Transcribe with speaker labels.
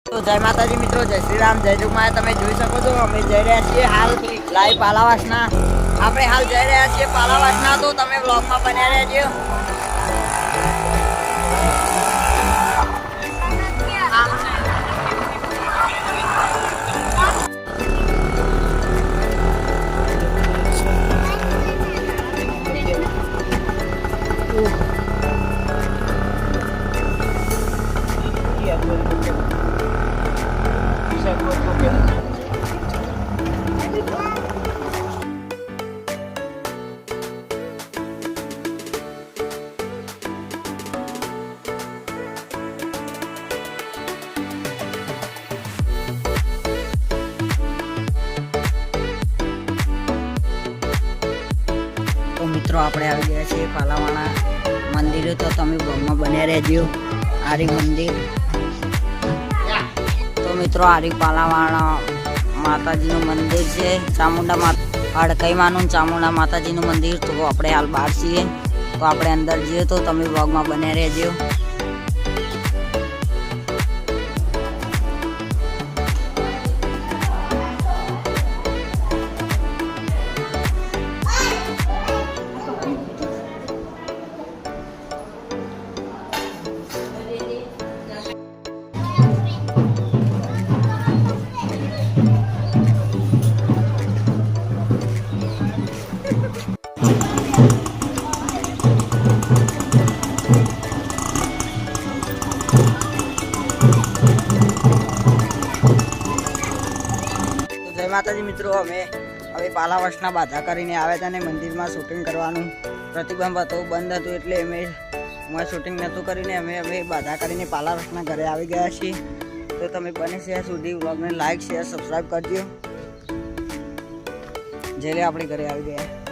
Speaker 1: તો જય માતાજી મિત્રો, જય શ્રી રામ, જય જુગમાયા। તમે જોઈ શકો છો અમે જઈ રહ્યા છીએ હાલ લાઈવ પાલાવાસના। આપણે હાલ જઈ રહ્યા છીએ પાલાવાસના, તો તમે બ્લોગમાં બન્યા રહેજો। તો મિત્રો આપણે આવી ગયા છીએ પાલાવાળા મંદિરે, તો તમે બ્લોગમાં બન્યા રહેજો। આરી મંદિર, તો મિત્રો આરી પાલાવાળા માતાજીનું મંદિર છે, ચામુંડા માતા હડકઈમાનું ચામુંડા માતાજીનું મંદિર। તો આપણે હાલ બહાર છીએ, તો આપણે અંદર જઈએ, તો તમે બ્લોગમાં બન્યા રહેજો। જય માતાજી મિત્રો, અમે હવે પાલાવાસના બાધા કરીને આવ્યા હતા ને મંદિરમાં શૂટિંગ કરવાનું પ્રતિબંધ હતો, બંધ હતું, એટલે અમે શૂટિંગ નહોતું કરીને અમે બાધા કરીને પાલાવાસના ઘરે આવી ગયા છીએ। તો તમે બને ત્યાં સુધી વ્લોગને લાઈક, શેર, સબસ્ક્રાઈબ કરજો। જેલે આપણે ઘરે આવી ગયા।